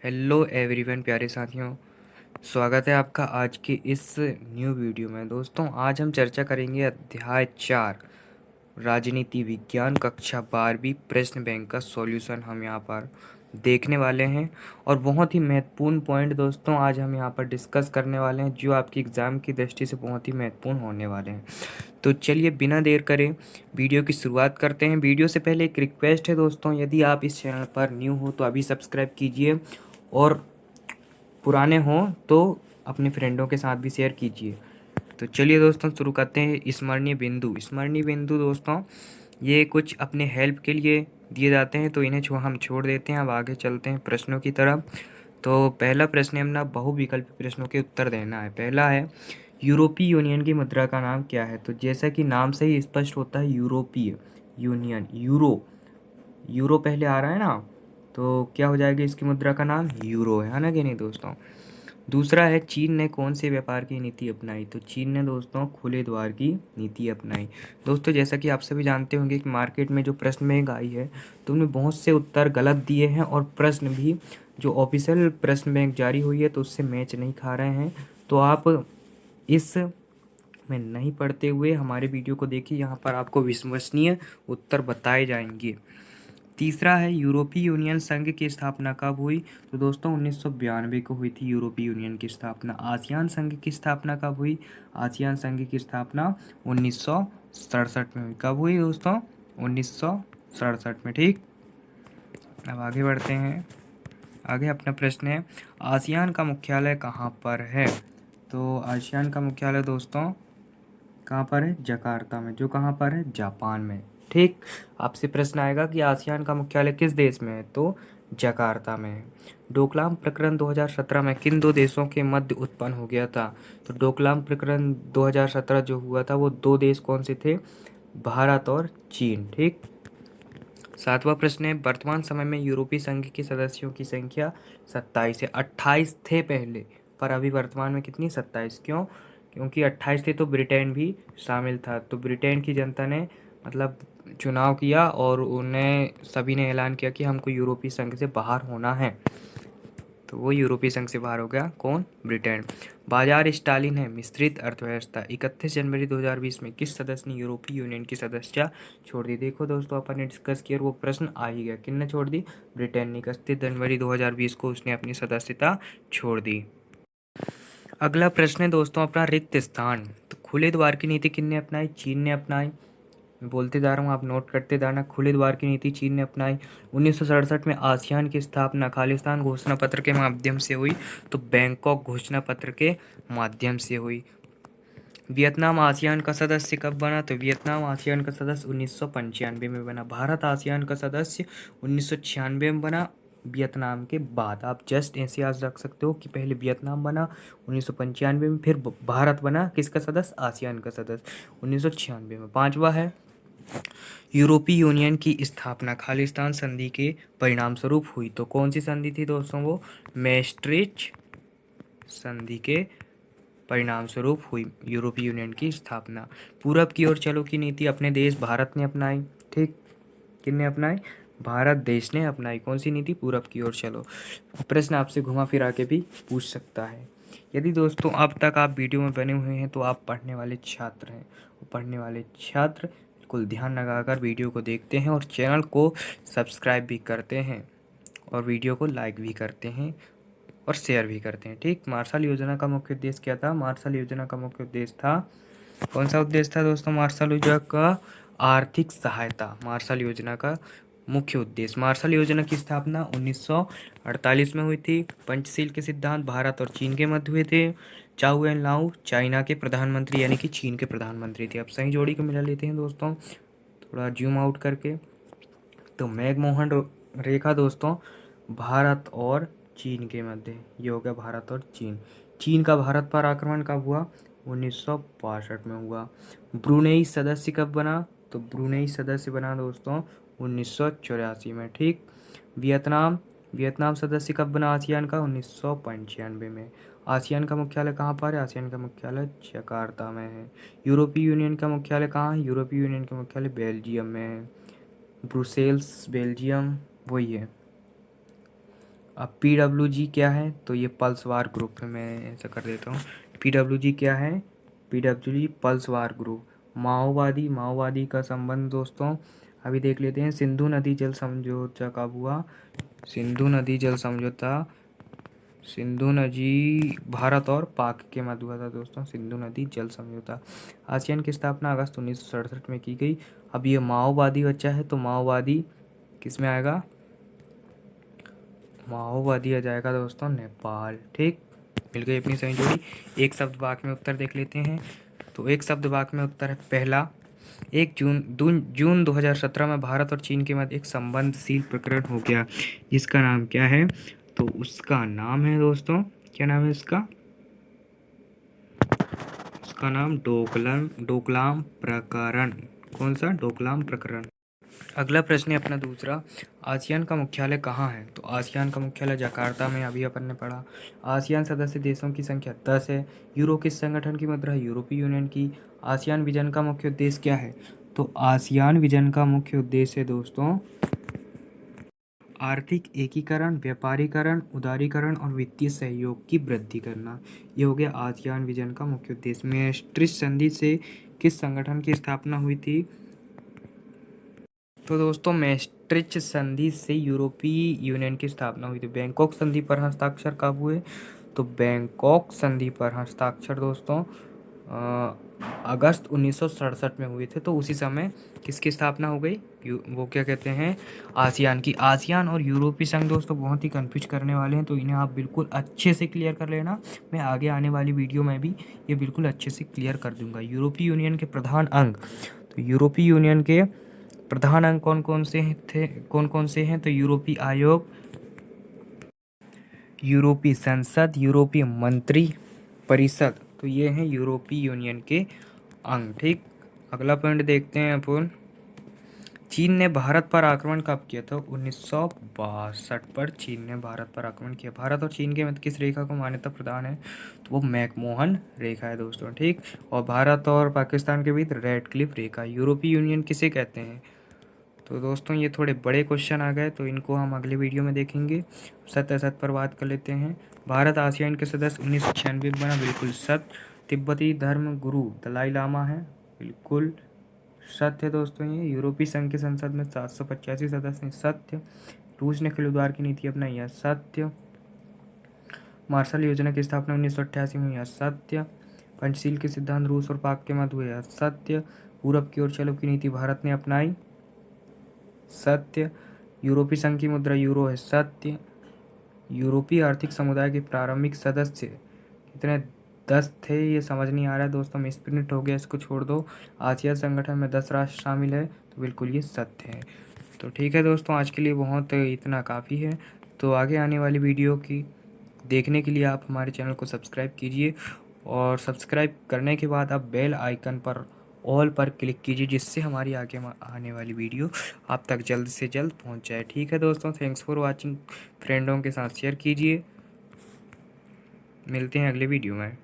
Hello everyone प्यारे साथियों। स्वागत है आपका आज की इस न्यू वीडियो में। दोस्तों आज हम चर्चा करेंगे अध्याय 4 राजनीति विज्ञान कक्षा 12वीं प्रश्न बैंक का सॉल्यूशन हम यहाँ पर देखने वाले हैं। और बहुत ही महत्वपूर्ण पॉइंट दोस्तों आज हम यहाँ पर डिस्कस करने वाले हैं जो आपकी एग्ज़ाम की दृष्टि से बहुत ही महत्वपूर्ण होने वाले हैं। तो चलिए बिना देर करे वीडियो की शुरुआत करते हैं। वीडियो से पहले एक रिक्वेस्ट है दोस्तों, यदि आप इस चैनल पर न्यू हो तो अभी सब्सक्राइब कीजिए और पुराने हों तो अपने फ्रेंडों के साथ भी शेयर कीजिए। तो चलिए दोस्तों शुरू करते हैं। स्मरणीय बिंदु दोस्तों ये कुछ अपने हेल्प के लिए दिए जाते हैं, तो इन्हें हम छोड़ देते हैं। अब आगे चलते हैं प्रश्नों की तरफ। तो पहला प्रश्न है अपना बहुविकल्पी प्रश्नों के उत्तर देना है। पहला है यूरोपीय यूनियन की मुद्रा का नाम क्या है। तो जैसा कि नाम से ही स्पष्ट होता है यूरोपीय यूनियन, यूरो पहले आ रहा है ना, तो क्या हो जाएगा इसकी मुद्रा का नाम यूरो है ना कि नहीं दोस्तों। दूसरा है चीन ने कौन से व्यापार की नीति अपनाई। तो चीन ने दोस्तों खुले द्वार की नीति अपनाई। दोस्तों जैसा कि आप सभी जानते होंगे कि मार्केट में जो प्रश्न बैंक आई है तो उनमें बहुत से उत्तर गलत दिए हैं और प्रश्न भी जो ऑफिशियल प्रश्न बैंक जारी हुई है तो उससे मैच नहीं खा रहे हैं। तो आप इस में नहीं पढ़ते हुए हमारे वीडियो को देखिए, यहाँ पर आपको विश्वसनीय उत्तर बताए जाएंगे। तीसरा है यूरोपीय यूनियन संघ की स्थापना कब हुई। तो दोस्तों 1992 को हुई थी यूरोपीय यूनियन की स्थापना। आसियान संघ की स्थापना कब हुई। आसियान संघ की स्थापना 1967 में हुई। कब हुई दोस्तों, 1967 में। ठीक, अब आगे बढ़ते हैं। आगे अपना प्रश्न है आसियान का मुख्यालय कहाँ पर है। तो आसियान का मुख्यालय दोस्तों कहाँ पर है, जकार्ता में, जो कहाँ पर है, जापान में। ठीक, आपसे प्रश्न आएगा कि आसियान का मुख्यालय किस देश में है। तो जकार्ता में है। डोकलाम प्रकरण 2017 में किन दो देशों के मध्य उत्पन्न हो गया था। तो डोकलाम प्रकरण 2017 जो हुआ था वो दो देश कौन से थे, भारत और चीन। ठीक, सातवां प्रश्न है वर्तमान समय में यूरोपीय संघ के सदस्यों की संख्या 27 है। 28 थे पहले, पर अभी वर्तमान में कितनी, 27। क्यों, क्योंकि 28 थे तो ब्रिटेन भी शामिल था। तो ब्रिटेन की जनता ने मतलब चुनाव किया और उन्हें सभी ने ऐलान किया कि हमको यूरोपीय संघ से बाहर होना है, तो वो यूरोपीय संघ से बाहर हो गया। कौन, ब्रिटेन। बाजार स्टालिन है मिश्रित अर्थव्यवस्था। 31 जनवरी 2020 में किस सदस्य ने यूरोपीय यूनियन की सदस्यता छोड़ दी। देखो दोस्तों अपन ने डिस्कस किया और वो प्रश्न आ ही गया, किसने छोड़ दी, ब्रिटेन ने। 31 जनवरी 2020 को उसने अपनी सदस्यता छोड़ दी। अगला प्रश्न है दोस्तों अपना रिक्त स्थान। तो खुले द्वार की नीति किसने अपनाई, चीन ने अपनाई। मैं बोलते जा रहा हूँ, आप नोट करते जाना। खुले द्वार की नीति चीन ने अपनाई। 1967 में आसियान की स्थापना खालिस्तान घोषणा पत्र के माध्यम से हुई। तो बैंकॉक घोषणा पत्र के माध्यम से हुई। वियतनाम आसियान का सदस्य कब बना। तो वियतनाम आसियान का सदस्य 1995 में बना। भारत आसियान का सदस्य 1996 में बना, वियतनाम के बाद। आप जस्ट ऐसे याद रख सकते हो कि पहले वियतनाम बना 1995 में, फिर भारत बना किसका सदस्य, आसियान का सदस्य 1996 में। पांचवा है यूरोपीय यूनियन की स्थापना खालिस्तान संधि के परिणाम स्वरूप हुई। तो कौन सी संधि थी दोस्तों, वो मैस्ट्रिच संधि के परिणाम स्वरूप हुई यूरोपीय यूनियन की स्थापना। पूरब की ओर चलो की नीति अपने देश भारत ने अपनाई। ठीक, किसने अपनाई, भारत देश ने अपनाई। कौन सी नीति, पूरब की ओर चलो। प्रश्न आपसे घुमा फिरा के भी पूछ सकता है। यदि दोस्तों अब तक आप वीडियो में बने हुए हैं तो आप पढ़ने वाले छात्र हैं। पढ़ने वाले छात्र बिल्कुल ध्यान लगाकर वीडियो को देखते हैं और चैनल को सब्सक्राइब भी करते हैं और वीडियो को लाइक भी करते हैं और शेयर भी करते हैं। ठीक, मार्शल योजना का मुख्य उद्देश्य क्या था। मार्शल योजना का मुख्य उद्देश्य था, कौन सा उद्देश्य था दोस्तों, मार्शल योजना का आर्थिक सहायता। मार्शल योजना का मुख्य उद्देश्य। मार्शल योजना की स्थापना 1948 में हुई थी। पंचशील के सिद्धांत भारत और चीन के मध्य हुए थे। चाउ एन लाऊ चाइना के प्रधानमंत्री यानी कि चीन के प्रधानमंत्री थे। अब सही जोड़ी को मिला लेते हैं दोस्तों, थोड़ा जूम आउट करके। तो मैकमोहन रेखा दोस्तों भारत और चीन के मध्य, ये हो गया भारत और चीन। चीन का भारत पर आक्रमण कब हुआ, 1962 में हुआ। ब्रुनेई सदस्य कब बना। तो ब्रुनेई सदस्य बना दोस्तों 1984 में। ठीक, वियतनाम वियतनाम सदस्य कब बना आसियान का, 1995 में। आसियान का मुख्यालय कहाँ पर है, आसियान का मुख्यालय जकार्ता में है। यूरोपीय यूनियन का मुख्यालय कहाँ है, यूरोपीय यूनियन का मुख्यालय बेल्जियम में है। ब्रुसेल्स बेल्जियम वही है। अब PWG क्या है, तो ये पल्सवार ग्रुप है, मैं ऐसा कर देता हूँ। PWG क्या है, PWG पल्सवार ग्रुप। माओवादी का संबंध दोस्तों अभी देख लेते हैं। सिंधु नदी जल समझौता कब हुआ, सिंधु नदी जल समझौता, सिंधु नदी भारत और पाक के मध्य हुआ था दोस्तों, सिंधु नदी जल समझौता। आसियान की स्थापना अगस्त 1967 में की गई। अब ये माओवादी बच्चा है, तो माओवादी किस में आएगा, माओवादी आ जाएगा दोस्तों नेपाल। ठीक, मिल गई अपनी सही जोड़ी। एक शब्द वाक्य में उत्तर देख लेते हैं। तो एक शब्द वाक्य में उत्तर है पहला, 1 जून 2017 में भारत और चीन के मध्य एक संबंधशील प्रकरण हो गया, जिसका नाम क्या है, तो उसका नाम है दोस्तों, क्या नाम है उसका, उसका नाम डोकलाम प्रकरण। कौन सा, डोकलाम प्रकरण। अगला प्रश्न है अपना दूसरा, आसियान का मुख्यालय कहाँ है, तो आसियान का मुख्यालय जकार्ता में, अभी अपन ने पढ़ा। आसियान सदस्य देशों की संख्या 10 है। यूरो किस संगठन की मुद्रा है, यूरोपीय यूनियन की। आसियान विजन का मुख्य उद्देश्य क्या है, तो आसियान विजन का मुख्य उद्देश्य है दोस्तों आर्थिक एकीकरण, व्यापारीकरण, उदारीकरण और वित्तीय सहयोग की वृद्धि करना। ये हो गया आसियान विजन का मुख्य उद्देश्य। maastricht संधि से किस संगठन की स्थापना हुई थी, तो दोस्तों maastricht संधि से यूरोपीय यूनियन की स्थापना हुई थी। बैंकॉक संधि पर हस्ताक्षर कब हुए, तो बैंकॉक संधि पर हस्ताक्षर दोस्तों अगस्त 1967 में हुए थे। तो उसी समय किसकी स्थापना हो गई, वो क्या कहते हैं, आसियान की। आसियान और यूरोपीय संघ दोस्तों बहुत ही कंफ्यूज करने वाले हैं, तो इन्हें आप बिल्कुल अच्छे से क्लियर कर लेना। मैं आगे आने वाली वीडियो में भी ये बिल्कुल अच्छे से क्लियर कर दूंगा। यूरोपीय यूनियन के प्रधान अंग, तो यूरोपीय यूनियन के प्रधान अंग कौन कौन से थे, कौन कौन से हैं, तो यूरोपीय आयोग, यूरोपीय संसद, यूरोपीय मंत्री परिषद, तो ये हैं यूरोपीय यूनियन के अंग। ठीक, अगला पॉइंट देखते हैं अपन। चीन ने भारत पर आक्रमण कब किया था, 1962 पर चीन ने भारत पर आक्रमण किया। भारत और चीन के मध्य किस रेखा को मान्यता प्रदान है, तो वो मैकमोहन रेखा है दोस्तों। ठीक, और भारत और पाकिस्तान के बीच रेड क्लिफ रेखा। यूरोपीय यूनियन किसे कहते हैं, तो दोस्तों ये थोड़े बड़े क्वेश्चन आ गए, तो इनको हम अगले वीडियो में देखेंगे। सत्य असत्य पर बात कर लेते हैं। भारत आसियान के सदस्य 1996 में बना, बिल्कुल सत्य। तिब्बती धर्म गुरु दलाई लामा है, बिल्कुल सत्य दोस्तों। ये यूरोपीय संघ की संसद में 785 सदस्य हैं, सत्य। रूस ने खुले द्वार की नीति अपनाई है, सत्य। मार्शल योजना की स्थापना 1988 में हुई है, सत्य। पंचशील के सिद्धांत रूस और पाक के मध्य हुए हैं, सत्य। पूरब की ओर चलो की नीति भारत ने अपनाई, सत्य। यूरोपीय संघ की मुद्रा यूरो है, सत्य। यूरोपीय आर्थिक समुदाय के प्रारंभिक सदस्य कितने, 10 थे। ये समझ नहीं आ रहा है दोस्तों, मिसप्रिंट हो गया, इसको छोड़ दो। आसियान संगठन में 10 राष्ट्र शामिल है, तो बिल्कुल ये सत्य है। तो ठीक है दोस्तों, आज के लिए बहुत इतना काफ़ी है। तो आगे आने वाली वीडियो की देखने के लिए आप हमारे चैनल को सब्सक्राइब कीजिए, और सब्सक्राइब करने के बाद आप बेल आइकन पर ऑल पर क्लिक कीजिए, जिससे हमारी आगे आने वाली वीडियो आप तक जल्द से जल्द पहुंच जाए। ठीक है दोस्तों, थैंक्स फॉर वाचिंग। फ्रेंडों के साथ शेयर कीजिए। मिलते हैं अगले वीडियो में।